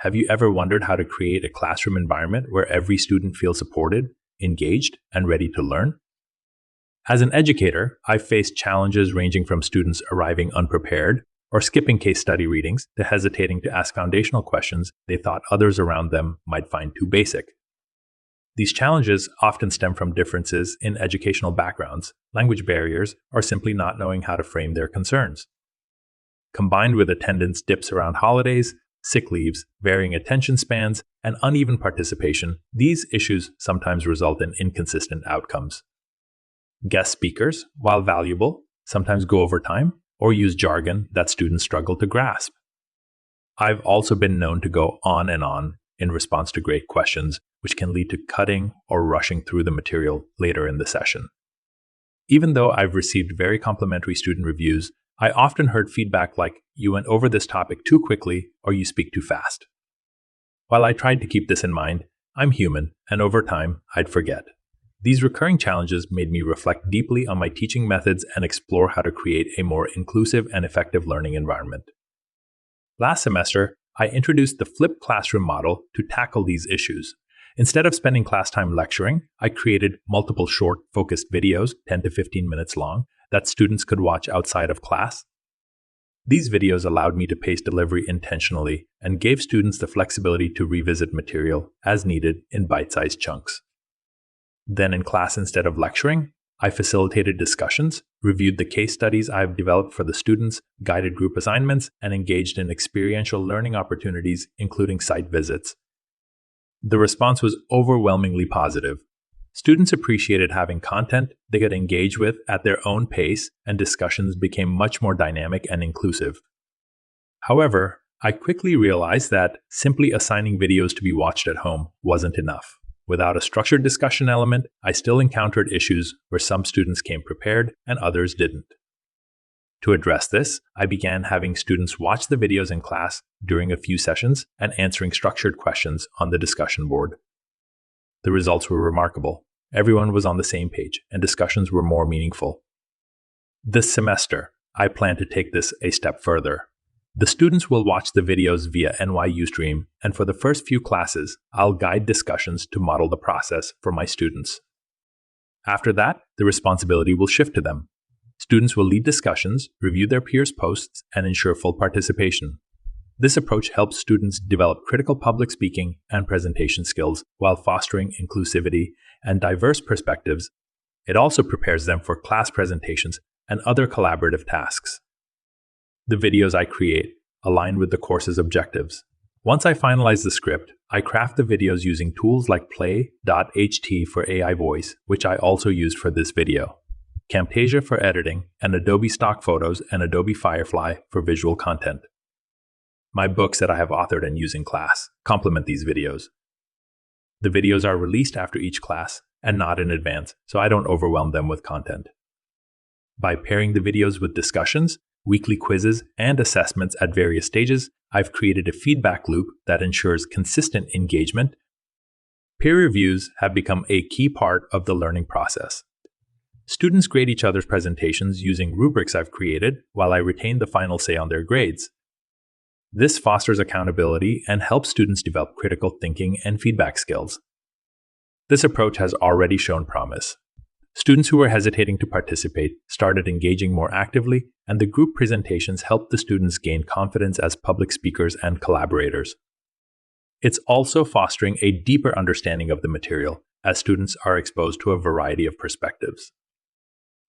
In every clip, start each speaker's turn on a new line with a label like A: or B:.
A: Have you ever wondered how to create a classroom environment where every student feels supported, engaged, and ready to learn? As an educator, I've faced challenges ranging from students arriving unprepared or skipping case study readings to hesitating to ask foundational questions they thought others around them might find too basic. These challenges often stem from differences in educational backgrounds, language barriers, or simply not knowing how to frame their concerns. Combined with attendance dips around holidays, sick leaves, varying attention spans, and uneven participation, these issues sometimes result in inconsistent outcomes. Guest speakers, while valuable, sometimes go over time or use jargon that students struggle to grasp. I've also been known to go on in response to great questions, which can lead to cutting or rushing through the material later in the session. Even though I've received very complimentary student reviews, I often heard feedback like, "You went over this topic too quickly," or "You speak too fast." While I tried to keep this in mind, I'm human, and over time, I'd forget. These recurring challenges made me reflect deeply on my teaching methods and explore how to create a more inclusive and effective learning environment. Last semester, I introduced the flipped classroom model to tackle these issues. Instead of spending class time lecturing, I created multiple short, focused videos, 10 to 15 minutes long, that students could watch outside of class. These videos allowed me to pace delivery intentionally and gave students the flexibility to revisit material as needed in bite-sized chunks. Then in class, instead of lecturing, I facilitated discussions, reviewed the case studies I've developed for the students, guided group assignments, and engaged in experiential learning opportunities, including site visits. The response was overwhelmingly positive. Students appreciated having content they could engage with at their own pace, and discussions became much more dynamic and inclusive. However, I quickly realized that simply assigning videos to be watched at home wasn't enough. Without a structured discussion element, I still encountered issues where some students came prepared and others didn't. To address this, I began having students watch the videos in class during a few sessions and answering structured questions on the discussion board. The results were remarkable. Everyone was on the same page, and discussions were more meaningful. This semester, I plan to take this a step further. The students will watch the videos via NYU Stream, and for the first few classes, I'll guide discussions to model the process for my students. After that, the responsibility will shift to them. Students will lead discussions, review their peers' posts, and ensure full participation. This approach helps students develop critical public speaking and presentation skills while fostering inclusivity and diverse perspectives. It also prepares them for class presentations and other collaborative tasks. The videos I create align with the course's objectives. Once I finalize the script, I craft the videos using tools like play.ht for AI voice, which I also used for this video, Camtasia for editing, and Adobe Stock Photos and Adobe Firefly for visual content. My books that I have authored and use in class complement these videos. The videos are released after each class and not in advance, so I don't overwhelm them with content. By pairing the videos with discussions, weekly quizzes, and assessments at various stages, I've created a feedback loop that ensures consistent engagement. Peer reviews have become a key part of the learning process. Students grade each other's presentations using rubrics I've created, while I retain the final say on their grades. This fosters accountability and helps students develop critical thinking and feedback skills. This approach has already shown promise. Students who were hesitating to participate started engaging more actively, and the group presentations helped the students gain confidence as public speakers and collaborators. It's also fostering a deeper understanding of the material, as students are exposed to a variety of perspectives.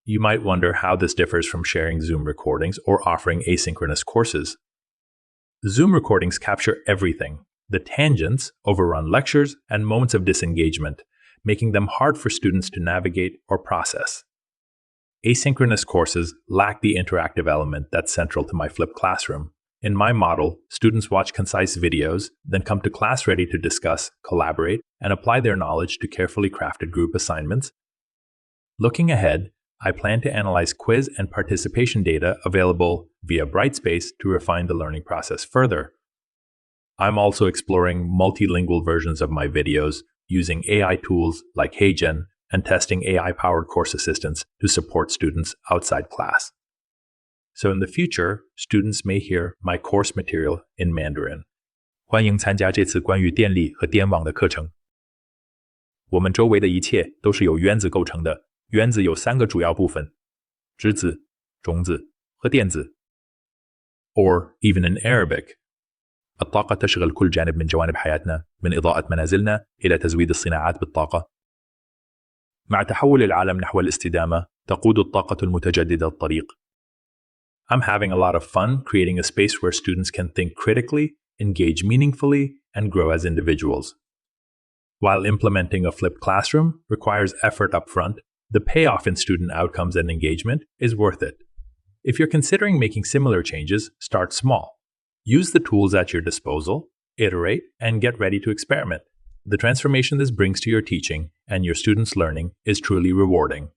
A: You might wonder how this differs from sharing Zoom recordings or offering asynchronous courses. Zoom recordings capture everything: the tangents, overrun lectures, and moments of disengagement, making them hard for students to navigate or process. Asynchronous courses lack the interactive element that's central to my flipped classroom. In my model, students watch concise videos, then come to class ready to discuss, collaborate, and apply their knowledge to carefully crafted group assignments. Looking ahead, I plan to analyze quiz and participation data available via Brightspace to refine the learning process further. I'm also exploring multilingual versions of my videos using AI tools like HeyGen and testing AI-powered course assistants to support students outside class. So in the future, students may hear my course material in Mandarin. 欢迎参加这次关于电力和电网的课程。我们周围的一切都是由原子构成的。原子有3个主要部分：质子、中子和电子。Or even in Arabic, الطاقة تشغل كل جانب من جوانب حياتنا، من إضاءة منازلنا إلى تزويد الصناعات بالطاقة. مع تحول العالم نحو الاستدامة، تقود الطاقة المتجددة الطريق. I'm having a lot of fun creating a space where students can think critically, engage meaningfully, and grow as individuals. While implementing a flipped classroom requires effort upfront, the payoff in student outcomes and engagement is worth it. If you're considering making similar changes, start small. Use the tools at your disposal, iterate, and get ready to experiment. The transformation this brings to your teaching and your students' learning is truly rewarding.